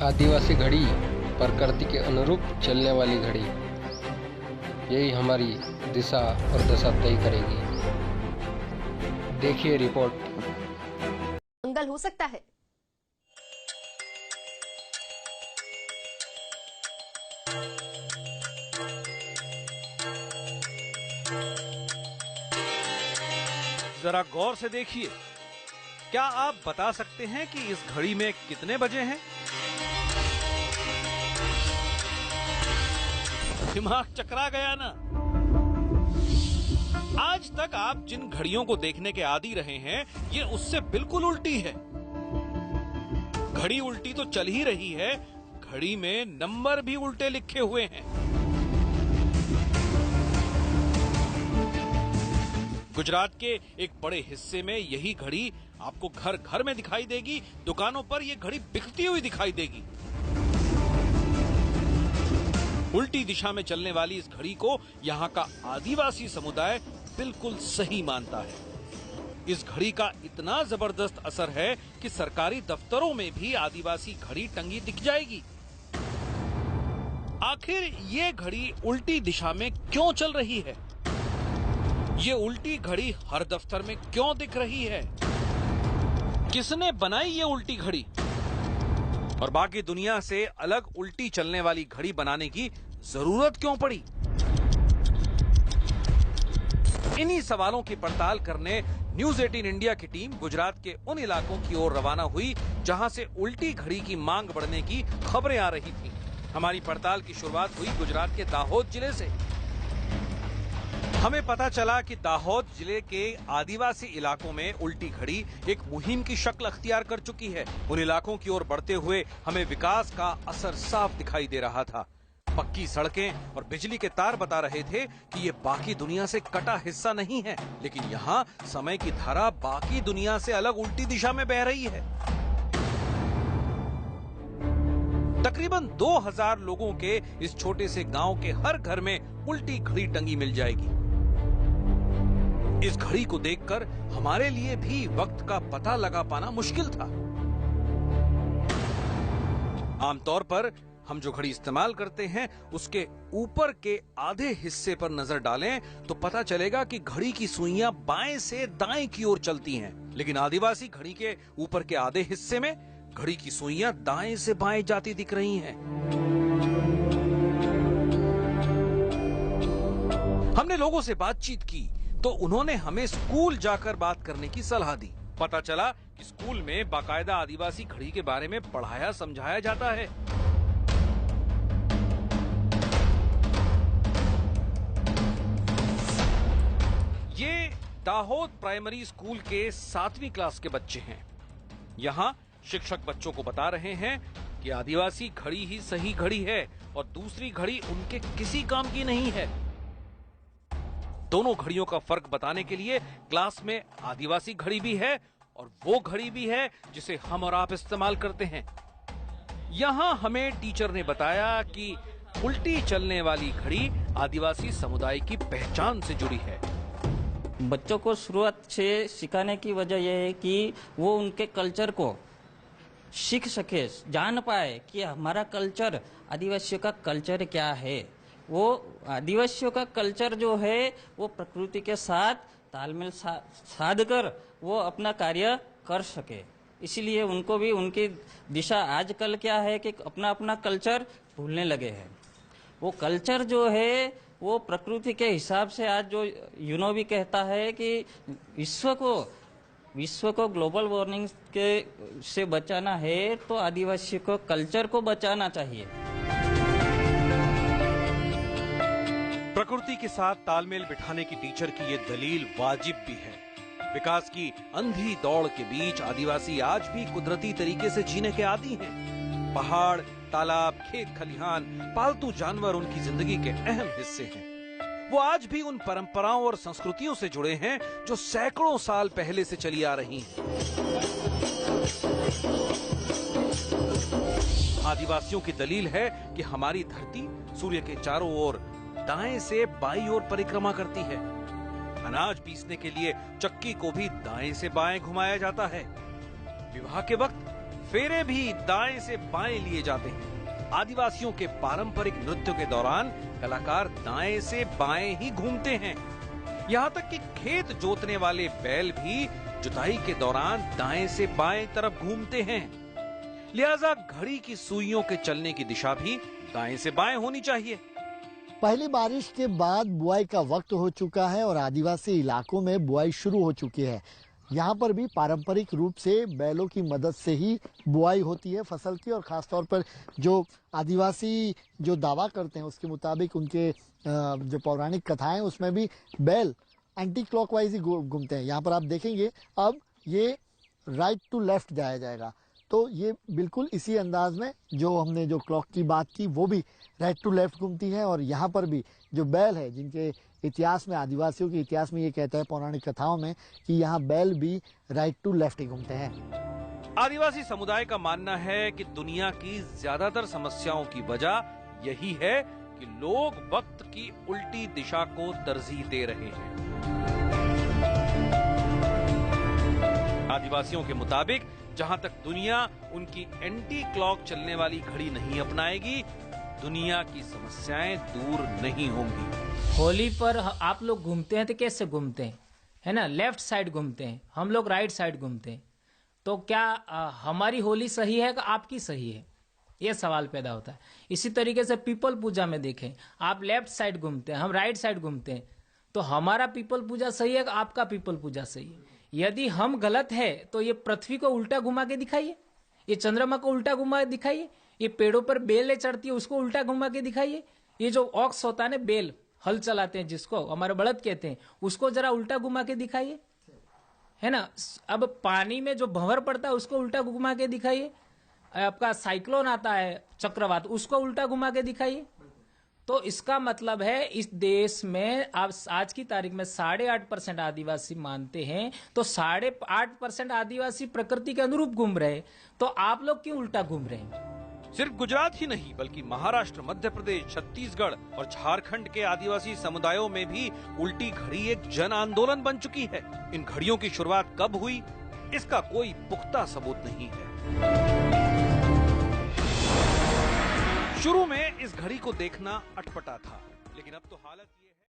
आदिवासी घड़ी प्रकृति के अनुरूप चलने वाली घड़ी, यही हमारी दिशा और दशा तय करेगी। देखिए रिपोर्ट। मंगल हो सकता है। जरा गौर से देखिए, क्या आप बता सकते हैं कि इस घड़ी में कितने बजे हैं? दिमाग चकरा गया ना? आज तक आप जिन घड़ियों को देखने के आदी रहे हैं, ये उससे बिल्कुल उल्टी है। घड़ी उल्टी तो चल ही रही है, घड़ी में नंबर भी उल्टे लिखे हुए हैं। गुजरात के एक बड़े हिस्से में यही घड़ी आपको घर घर में दिखाई देगी। दुकानों पर यह घड़ी बिकती हुई दिखाई देगी। उल्टी दिशा में चलने वाली इस घड़ी को यहाँ का आदिवासी समुदाय बिल्कुल सही मानता है। इस घड़ी का इतना जबरदस्त असर है कि सरकारी दफ्तरों में भी आदिवासी घड़ी टंगी दिख जाएगी। आखिर ये घड़ी उल्टी दिशा में क्यों चल रही है? ये उल्टी घड़ी हर दफ्तर में क्यों दिख रही है? किसने बनाई ये उल्टी घड़ी? और बाकी दुनिया से अलग उल्टी चलने वाली घड़ी बनाने की जरूरत क्यों पड़ी? इन्हीं सवालों की पड़ताल करने न्यूज 18 इंडिया की टीम गुजरात के उन इलाकों की ओर रवाना हुई जहां से उल्टी घड़ी की मांग बढ़ने की खबरें आ रही थी। हमारी पड़ताल की शुरुआत हुई गुजरात के दाहोद जिले से। हमें पता चला कि दाहोद जिले के आदिवासी इलाकों में उल्टी घड़ी एक मुहिम की शक्ल अख्तियार कर चुकी है। उन इलाकों की ओर बढ़ते हुए हमें विकास का असर साफ दिखाई दे रहा था। पक्की सड़कें और बिजली के तार बता रहे थे कि ये बाकी दुनिया से कटा हिस्सा नहीं है, लेकिन यहाँ समय की धारा बाकी दुनिया से अलग उल्टी दिशा में बह रही है। तकरीबन 2000 लोगों के इस छोटे से गांव के हर घर में उल्टी घड़ी टंगी मिल जाएगी। इस घड़ी को देखकर हमारे लिए भी वक्त का पता लगा पाना मुश्किल था। आमतौर पर हम जो घड़ी इस्तेमाल करते हैं उसके ऊपर के आधे हिस्से पर नजर डालें तो पता चलेगा कि घड़ी की सुइयां बाएं से दाएं की ओर चलती हैं, लेकिन आदिवासी घड़ी के ऊपर के आधे हिस्से में घड़ी की सुइयां दाएं से बाएं जाती दिख रही हैं। हमने लोगों से बातचीत की तो उन्होंने हमें स्कूल जाकर बात करने की सलाह दी। पता चला कि स्कूल में बाकायदा आदिवासी घड़ी के बारे में पढ़ाया समझाया जाता है। ये दाहोद प्राइमरी स्कूल के 7वीं क्लास के बच्चे हैं। यहाँ शिक्षक बच्चों को बता रहे हैं कि आदिवासी घड़ी ही सही घड़ी है और दूसरी घड़ी उनके किसी काम की नहीं है। दोनों घड़ियों का फर्क बताने के लिए क्लास में आदिवासी घड़ी भी है और वो घड़ी भी है जिसे हम और आप इस्तेमाल करते हैं। यहाँ हमें टीचर ने बताया कि उल्टी चलने वाली घड़ी आदिवासी समुदाय की पहचान से जुड़ी है। बच्चों को शुरुआत से सिखाने की वजह यह है कि वो उनके कल्चर को सीख सके, जान पाए कि हमारा कल्चर, आदिवासियों का कल्चर क्या है। वो आदिवासियों का कल्चर जो है वो प्रकृति के साथ तालमेल साध कर वो अपना कार्य कर सके। इसलिए उनको भी उनकी दिशा आजकल क्या है कि अपना अपना कल्चर भूलने लगे हैं। वो कल्चर जो है वो प्रकृति के हिसाब से आज जो यूनो भी कहता है कि विश्व को ग्लोबल वार्मिंग के से बचाना है तो आदिवासियों को कल्चर को बचाना चाहिए। प्रकृति के साथ तालमेल बिठाने की टीचर की ये दलील वाजिब भी है। विकास की अंधी दौड़ के बीच आदिवासी आज भी कुदरती तरीके से जीने के आदी हैं। पहाड़, तालाब, खेत खलिहान, पालतू जानवर उनकी जिंदगी के अहम हिस्से हैं। वो आज भी उन परंपराओं और संस्कृतियों से जुड़े हैं जो सैकड़ों साल पहले से चली आ रही हैं। आदिवासियों की दलील है कि हमारी धरती सूर्य के चारों ओर दाएं से बाईं ओर परिक्रमा करती है। अनाज पीसने के लिए चक्की को भी दाएं से बाएं घुमाया जाता है। विवाह के वक्त फेरे भी दाएं से बाएं लिए जाते हैं। आदिवासियों के पारंपरिक नृत्य के दौरान कलाकार दाएं से बाएं ही घूमते हैं। यहाँ तक कि खेत जोतने वाले बैल भी जुताई के दौरान दाएं से बाएं तरफ घूमते हैं। लिहाजा घड़ी की सुइयों के चलने की दिशा भी दाएं से बाएं होनी चाहिए। पहली बारिश के बाद बुआई का वक्त हो चुका है और आदिवासी इलाकों में बुआई शुरू हो चुकी है। यहाँ पर भी पारंपरिक रूप से बैलों की मदद से ही बुआई होती है फसल की, और खासतौर पर जो आदिवासी जो दावा करते हैं उसके मुताबिक उनके जो पौराणिक कथाएं उसमें भी बैल एंटी क्लॉकवाइज ही घूमते हैं। यहाँ पर आप देखेंगे अब ये राइट टू लेफ्ट जाया जाएगा, तो ये बिल्कुल इसी अंदाज में जो हमने जो क्लॉक की बात की वो भी राइट टू लेफ्ट घूमती है। और यहाँ पर भी जो बैल है, जिनके इतिहास में, आदिवासियों के इतिहास में ये कहता है पौराणिक कथाओं में कि यहाँ बैल भी राइट टू लेफ्ट ही घूमते हैं। आदिवासी समुदाय का मानना है कि दुनिया की ज्यादातर समस्याओं की वजह यही है कि लोग वक्त की उल्टी दिशा को तरजीह दे रहे हैं। आदिवासियों के मुताबिक जहां तक दुनिया उनकी एंटी क्लॉक चलने वाली घड़ी नहीं अपनाएगी, दुनिया की समस्याएं दूर नहीं होंगी। होली पर आप लोग घूमते हैं तो कैसे घूमते हैं, है ना? लेफ्ट साइड घूमते हैं, हम लोग राइट साइड घूमते हैं। तो क्या हमारी होली सही है कि आपकी सही है, ये सवाल पैदा होता है। इसी तरीके से पीपल पूजा में देखें, आप लेफ्ट साइड घूमते हैं, हम राइट साइड घूमते हैं, तो हमारा पीपल पूजा सही है कि आपका पीपल पूजा सही है? यदि हम गलत है तो ये पृथ्वी को उल्टा घुमा के दिखाइए, ये चंद्रमा को उल्टा घुमा के दिखाइए, ये पेड़ों पर बेलें चढ़ती है उसको उल्टा घुमा के दिखाइए, ये जो ऑक्स होता है ना, बेल हल चलाते हैं जिसको हमारे बड़द कहते हैं, उसको जरा उल्टा घुमा के दिखाइए, है ना? अब पानी में जो भंवर पड़ता है उसको उल्टा घुमा के दिखाइए, आपका साइक्लोन आता है चक्रवात, उसको उल्टा घुमा के दिखाइए। तो इसका मतलब है इस देश में अब आज की तारीख में 8.5% आदिवासी मानते हैं, तो 8.5% आदिवासी प्रकृति के अनुरूप घूम रहे, तो आप लोग क्यों उल्टा घूम रहे हैं? सिर्फ गुजरात ही नहीं बल्कि महाराष्ट्र, मध्य प्रदेश, छत्तीसगढ़ और झारखंड के आदिवासी समुदायों में भी उल्टी घड़ी एक जन आंदोलन बन चुकी है। इन घड़ियों की शुरुआत कब हुई, इसका कोई पुख्ता सबूत नहीं है। शुरू में इस घड़ी को देखना अटपटा था, लेकिन अब तो हालत ये